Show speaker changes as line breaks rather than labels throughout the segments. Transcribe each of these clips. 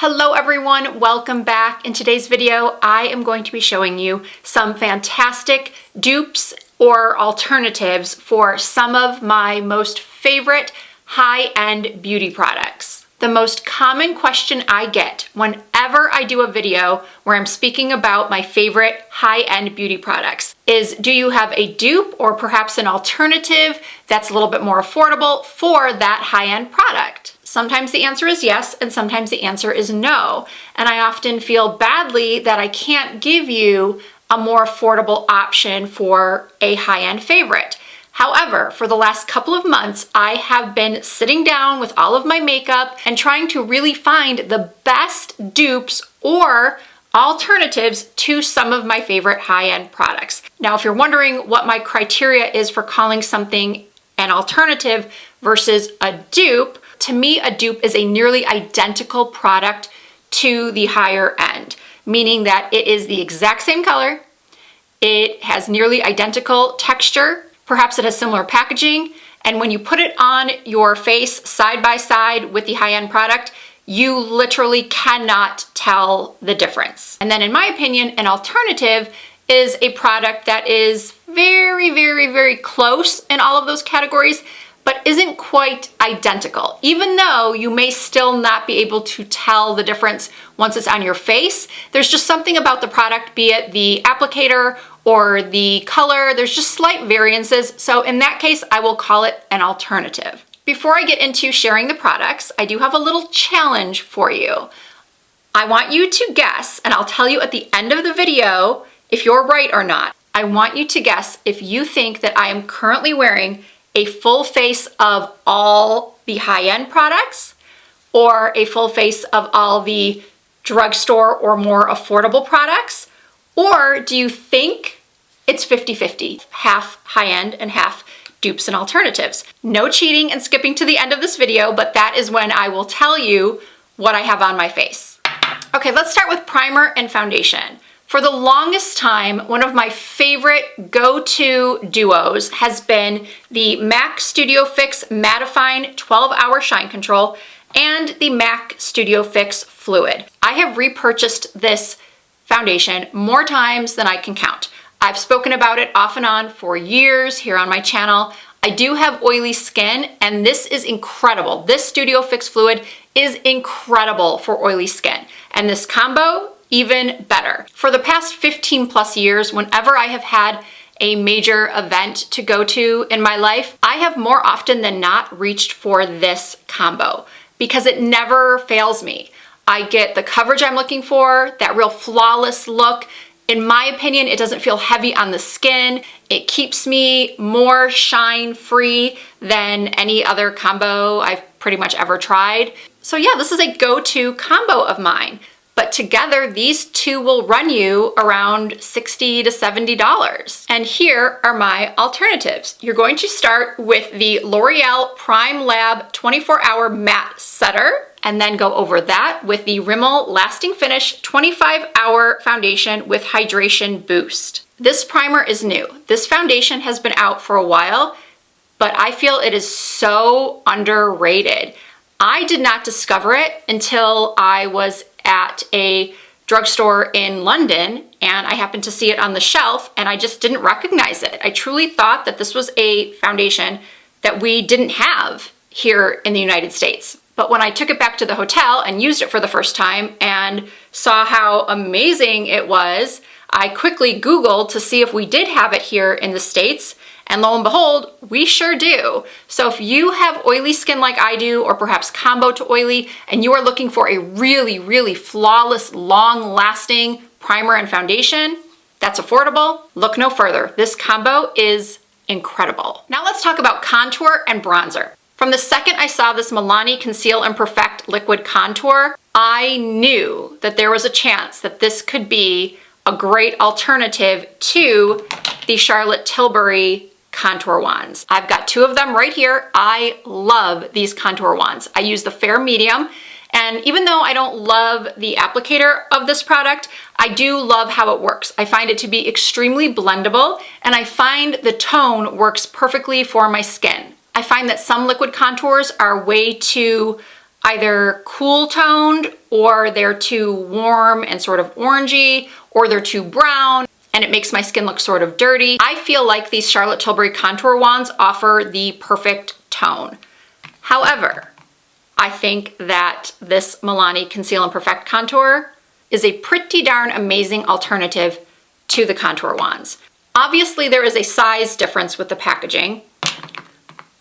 Hello everyone, welcome back. In today's video, I am going to be showing you some fantastic dupes or alternatives for some of my most favorite high-end beauty products. The most common question I get whenever I do a video where I'm speaking about my favorite high-end beauty products is, do you have a dupe or perhaps an alternative that's a little bit more affordable for that high-end product? Sometimes the answer is yes, and sometimes the answer is no. And I often feel badly that I can't give you a more affordable option for a high-end favorite. However, for the last couple of months, I have been sitting down with all of my makeup and trying to really find the best dupes or alternatives to some of my favorite high-end products. Now, if you're wondering what my criteria is for calling something an alternative versus a dupe, to me, a dupe is a nearly identical product to the higher end, meaning that it is the exact same color, it has nearly identical texture, perhaps it has similar packaging, and when you put it on your face side by side with the high-end product, you literally cannot tell the difference. And then in my opinion, an alternative is a product that is very, very, very close in all of those categories, but isn't quite identical. Even though you may still not be able to tell the difference once it's on your face, there's just something about the product, be it the applicator or the color, there's just slight variances. So in that case, I will call it an alternative. Before I get into sharing the products, I do have a little challenge for you. I want you to guess, and I'll tell you at the end of the video if you're right or not. I want you to guess if you think that I am currently wearing a full face of all the high-end products or a full face of all the drugstore or more affordable products, or do you think it's 50-50, half high-end and half dupes and alternatives? No cheating and skipping to the end of this video, but that is when I will tell you what I have on my face. Okay, let's start with primer and foundation. For the longest time, one of my favorite go-to duos has been the MAC Studio Fix Mattifying 12-Hour Shine Control and the MAC Studio Fix Fluid. I have repurchased this foundation more times than I can count. I've spoken about it off and on for years here on my channel. I do have oily skin, and this is incredible. This Studio Fix Fluid is incredible for oily skin, and this combo, even better. For the past 15 plus years, whenever I have had a major event to go to in my life, I have more often than not reached for this combo because it never fails me. I get the coverage I'm looking for, that real flawless look. In my opinion, it doesn't feel heavy on the skin. It keeps me more shine free than any other combo I've pretty much ever tried. So yeah, this is a go-to combo of mine. But together, these two will run you around $60 to $70. And here are my alternatives. You're going to start with the L'Oreal Prime Lab 24-Hour Matte Setter, and then go over that with the Rimmel Lasting Finish 25-Hour Foundation with Hydration Boost. This primer is new. This foundation has been out for a while, but I feel it is so underrated. I did not discover it until I was at a drugstore in London, and I happened to see it on the shelf, and I just didn't recognize it. I truly thought that this was a foundation that we didn't have here in the United States. But when I took it back to the hotel and used it for the first time and saw how amazing it was, I quickly Googled to see if we did have it here in the States, and lo and behold, we sure do. So if you have oily skin like I do, or perhaps combo to oily, and you are looking for a really, really flawless, long-lasting primer and foundation that's affordable, look no further. This combo is incredible. Now let's talk about contour and bronzer. From the second I saw this Milani Conceal and Perfect Liquid Contour, I knew that there was a chance that this could be a great alternative to the Charlotte Tilbury contour wands. I've got two of them right here. I love these contour wands. I use the fair medium, and even though I don't love the applicator of this product, I do love how it works. I find it to be extremely blendable, and I find the tone works perfectly for my skin. I find that some liquid contours are way too either cool toned, or they're too warm and sort of orangey, or they're too brown and it makes my skin look sort of dirty. I feel like these Charlotte Tilbury contour wands offer the perfect tone. However, I think that this Milani Conceal and Perfect Contour is a pretty darn amazing alternative to the contour wands. Obviously, there is a size difference with the packaging,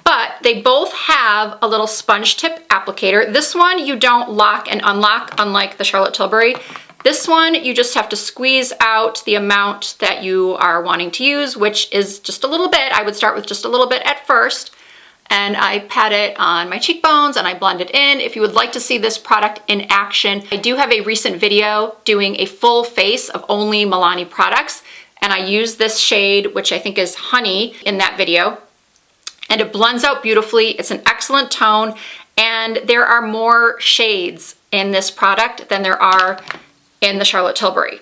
but they both have a little sponge tip applicator. This one you don't lock and unlock, unlike the Charlotte Tilbury. This one, you just have to squeeze out the amount that you are wanting to use, which is just a little bit. I would start with just a little bit at first, and I pat it on my cheekbones and I blend it in. If you would like to see this product in action, I do have a recent video doing a full face of only Milani products, and I use this shade, which I think is Honey, in that video. And it blends out beautifully. It's an excellent tone, and there are more shades in this product than there are in the Charlotte Tilbury.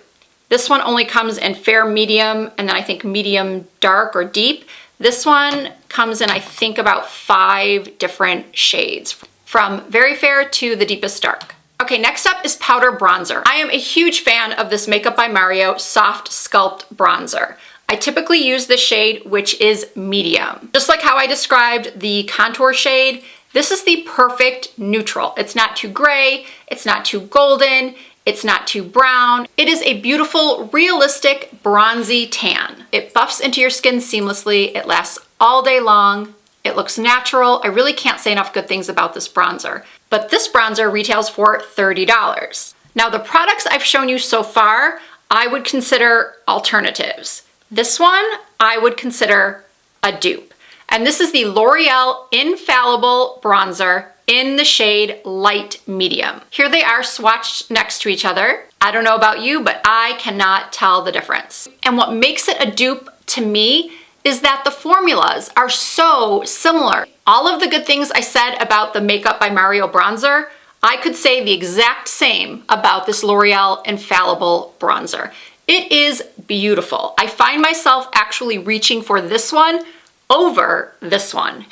This one only comes in fair, medium, and then I think medium dark or deep. This one comes in, I think, about 5 different shades, from very fair to the deepest dark. Okay, next up is powder bronzer. I am a huge fan of this Makeup by Mario Soft Sculpt Bronzer. I typically use this shade, which is medium. Just like how I described the contour shade, this is the perfect neutral. It's not too gray, it's not too golden, it's not too brown. It is a beautiful, realistic, bronzy tan. It buffs into your skin seamlessly. It lasts all day long. It looks natural. I really can't say enough good things about this bronzer. But this bronzer retails for $30. Now, the products I've shown you so far, I would consider alternatives. This one, I would consider a dupe. And this is the L'Oreal Infallible Bronzer in the shade Light Medium. Here they are swatched next to each other. I don't know about you, but I cannot tell the difference. And what makes it a dupe to me is that the formulas are so similar. All of the good things I said about the Makeup by Mario bronzer, I could say the exact same about this L'Oreal Infallible Bronzer. It is beautiful. I find myself actually reaching for this one over this one.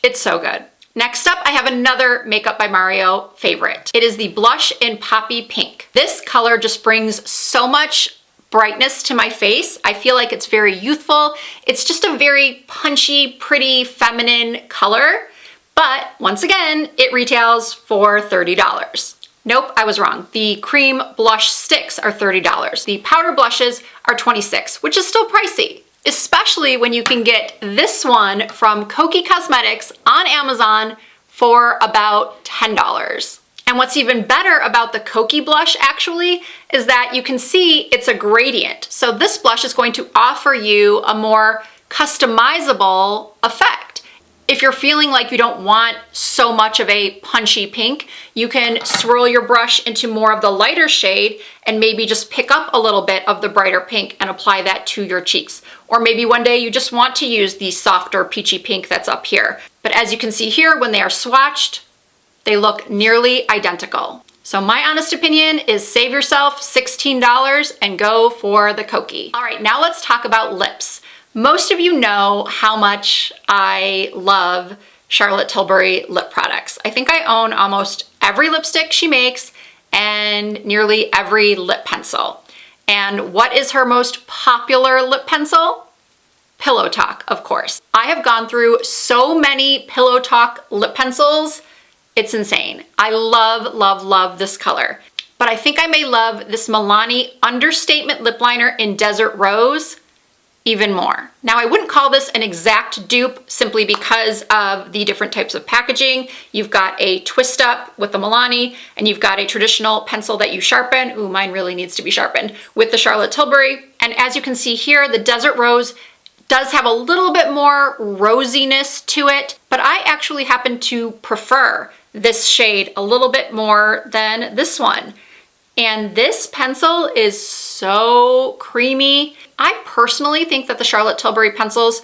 It's so good. Next up, I have another Makeup by Mario favorite. It is the blush in Poppy Pink. This color just brings so much brightness to my face. I feel like it's very youthful. It's just a very punchy, pretty, feminine color. But once again, it retails for $30. Nope, I was wrong. The cream blush sticks are $30. The powder blushes are $26, which is still pricey, especially when you can get this one from Kokie Cosmetics on Amazon for about $10. And what's even better about the Kokie blush actually is that you can see it's a gradient. So this blush is going to offer you a more customizable effect. If you're feeling like you don't want so much of a punchy pink, you can swirl your brush into more of the lighter shade and maybe just pick up a little bit of the brighter pink and apply that to your cheeks. Or maybe one day you just want to use the softer peachy pink that's up here. But as you can see here, when they are swatched, they look nearly identical. So my honest opinion is save yourself $16 and go for the Kokie. All right, now let's talk about lips. Most of you know how much I love Charlotte Tilbury lip products. I think I own almost every lipstick she makes and nearly every lip pencil. And what is her most popular lip pencil? Pillow Talk, of course. I have gone through so many Pillow Talk lip pencils, it's insane. I love, love, love this color. But I think I may love this Milani Understatement Lip Liner in Desert Rose even more. Now, I wouldn't call this an exact dupe simply because of the different types of packaging. You've got a twist up with the Milani, and you've got a traditional pencil that you sharpen. Ooh, mine really needs to be sharpened with the Charlotte Tilbury. And as you can see here, the Desert Rose does have a little bit more rosiness to it, but I actually happen to prefer this shade a little bit more than this one. And this pencil is so creamy. I personally think that the Charlotte Tilbury pencils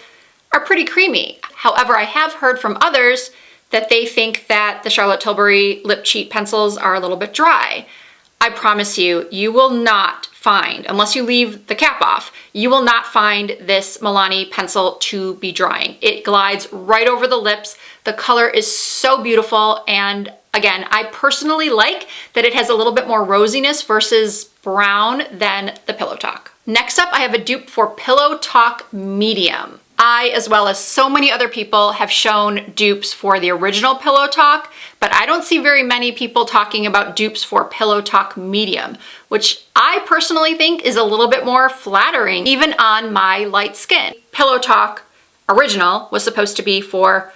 are pretty creamy. However, I have heard from others that they think that the Charlotte Tilbury lip cheat pencils are a little bit dry. I promise you, you will not find, unless you leave the cap off, you will not find this Milani pencil to be drying. It glides right over the lips. The color is so beautiful, and Again, I personally like that it has a little bit more rosiness versus brown than the Pillow Talk. Next up, I have a dupe for Pillow Talk Medium. I, as well as so many other people, have shown dupes for the original Pillow Talk, but I don't see very many people talking about dupes for Pillow Talk Medium, which I personally think is a little bit more flattering, even on my light skin. Pillow Talk Original was supposed to be for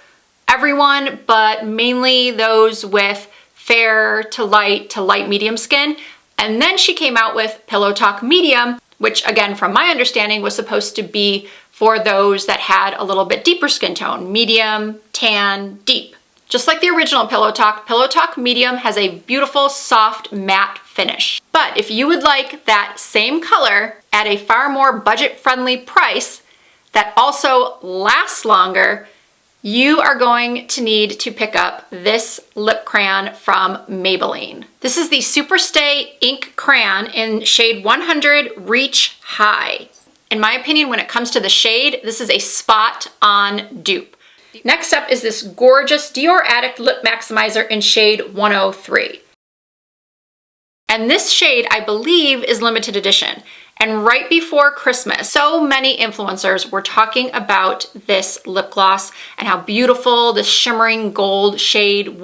everyone, but mainly those with fair to light medium skin. And then she came out with Pillow Talk Medium, which again, from my understanding, was supposed to be for those that had a little bit deeper skin tone, medium, tan, deep. Just like the original Pillow Talk Medium has a beautiful, soft, matte finish. But if you would like that same color at a far more budget-friendly price that also lasts longer, you are going to need to pick up this lip crayon from Maybelline. This is the Superstay Ink Crayon in shade 100 Reach High. In my opinion, when it comes to the shade, this is a spot-on dupe. Next up is this gorgeous Dior Addict Lip Maximizer in shade 103. And this shade, I believe, is limited edition. And right before Christmas, so many influencers were talking about this lip gloss and how beautiful this shimmering gold shade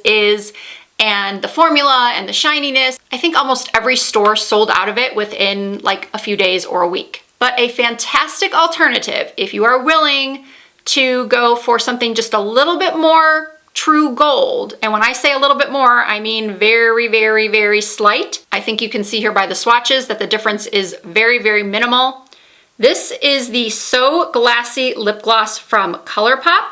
is, and the formula and the shininess. I think almost every store sold out of it within like a few days or a week. But a fantastic alternative if you are willing to go for something just a little bit more true gold. And when I say a little bit more, I mean very, very, very slight. I think you can see here by the swatches that the difference is very, very minimal. This is the So Glassy Lip Gloss from ColourPop,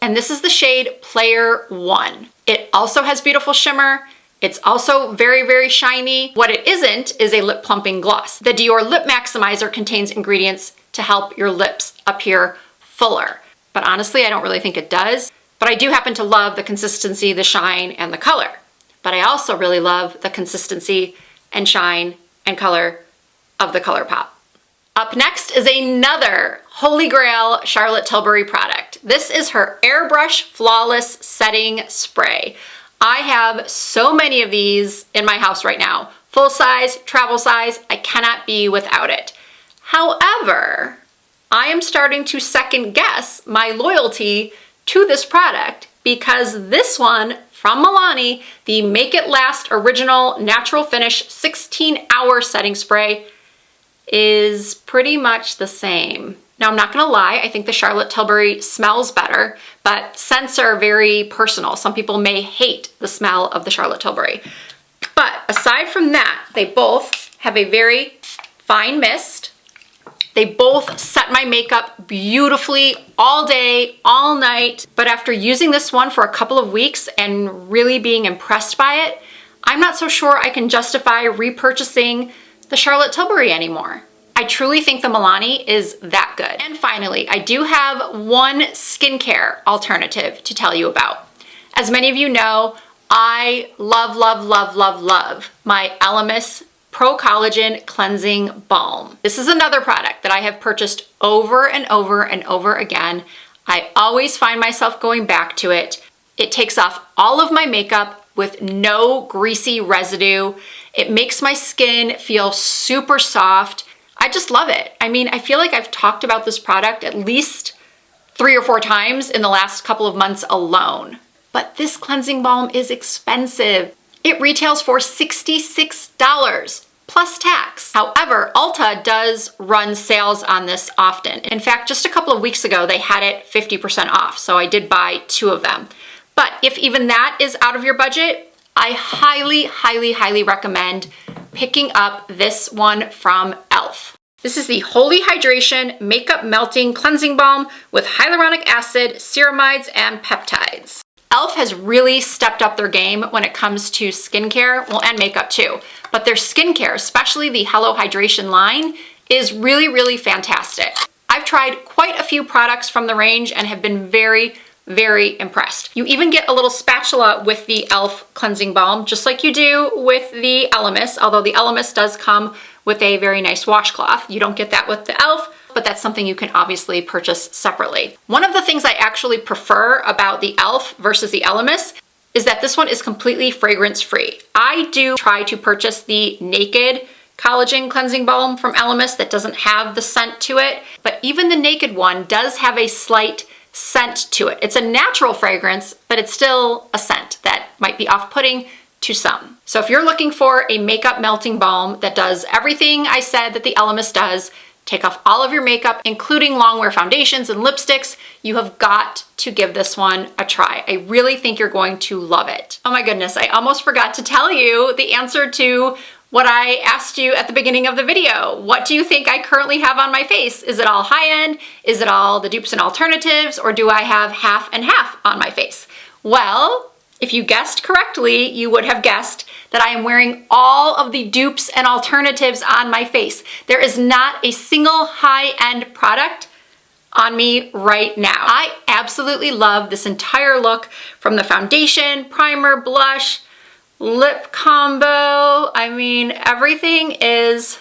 and this is the shade Player 1. It also has beautiful shimmer. It's also very, very shiny. What it isn't is a lip plumping gloss. The Dior Lip Maximizer contains ingredients to help your lips appear fuller. But honestly, I don't really think it does. But I do happen to love the consistency, the shine, and the color. But I also really love the consistency and shine and color of the ColourPop. Up next is another Holy Grail Charlotte Tilbury product. This is her Airbrush Flawless Setting Spray. I have so many of these in my house right now. Full size, travel size, I cannot be without it. However, I am starting to second guess my loyalty to this product because this one from Milani, the Make It Last Original Natural Finish 16-hour setting spray, is pretty much the same. Now, I'm not gonna lie, I think the Charlotte Tilbury smells better, but scents are very personal. Some people may hate the smell of the Charlotte Tilbury. But aside from that, they both have a very fine mist. They both set my makeup beautifully all day, all night. But after using this one for a couple of weeks and really being impressed by it, I'm not so sure I can justify repurchasing the Charlotte Tilbury anymore. I truly think the Milani is that good. And finally, I do have one skincare alternative to tell you about. As many of you know, I love, love, love, love, love my Elemis Pro Collagen Cleansing Balm. This is another product that I have purchased over and over and over again. I always find myself going back to it. It takes off all of my makeup with no greasy residue. It makes my skin feel super soft. I just love it. I mean, I feel like I've talked about this product at least 3 or 4 times in the last couple of months alone. But this cleansing balm is expensive. It retails for $66 plus tax. However, Ulta does run sales on this often. In fact, just a couple of weeks ago, they had it 50% off, so I did buy 2 of them. But if even that is out of your budget, I highly, highly, highly recommend picking up this one from e.l.f. This is the Holy Hydration Makeup Melting Cleansing Balm with hyaluronic acid, ceramides, and peptides. e.l.f. has really stepped up their game when it comes to skincare, well, and makeup too. But their skincare, especially the Hello Hydration line, is really, really fantastic. I've tried quite a few products from the range and have been very, very impressed. You even get a little spatula with the e.l.f. cleansing balm, just like you do with the Elemis, although the Elemis does come with a very nice washcloth. You don't get that with the e.l.f., but that's something you can obviously purchase separately. One of the things I actually prefer about the e.l.f. versus the Elemis is that this one is completely fragrance-free. I do try to purchase the Naked Collagen Cleansing Balm from Elemis that doesn't have the scent to it, but even the Naked one does have a slight scent to it. It's a natural fragrance, but it's still a scent that might be off-putting to some. So if you're looking for a makeup melting balm that does everything I said that the Elemis does, take off all of your makeup, including long wear foundations and lipsticks, you have got to give this one a try. I really think you're going to love it. Oh my goodness, I almost forgot to tell you the answer to what I asked you at the beginning of the video. What do you think I currently have on my face? Is it all high-end? Is it all the dupes and alternatives? Or do I have half and half on my face? Well, if you guessed correctly, you would have guessed that I am wearing all of the dupes and alternatives on my face. There is not a single high-end product on me right now. I absolutely love this entire look, from the foundation, primer, blush, lip combo. I mean, everything is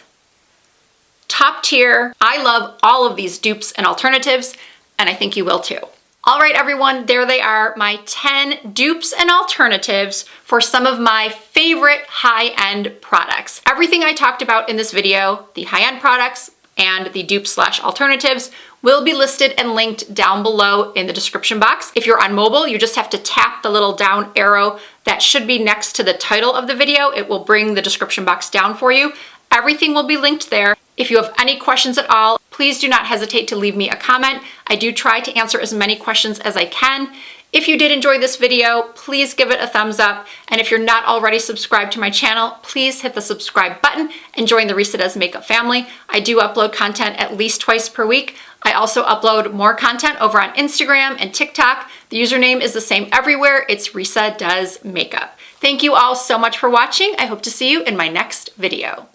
top tier. I love all of these dupes and alternatives, and I think you will too. All right, everyone, there they are, my 10 dupes and alternatives for some of my favorite high-end products. Everything I talked about in this video, the high-end products and the dupes/alternatives, will be listed and linked down below in the description box. If you're on mobile, you just have to tap the little down arrow that should be next to the title of the video. It will bring the description box down for you. Everything will be linked there. If you have any questions at all, please do not hesitate to leave me a comment. I do try to answer as many questions as I can. If you did enjoy this video, please give it a thumbs up. And if you're not already subscribed to my channel, please hit the subscribe button and join the Risa Does Makeup family. I do upload content at least twice per week. I also upload more content over on Instagram and TikTok. The username is the same everywhere. It's Risa Does Makeup. Thank you all so much for watching. I hope to see you in my next video.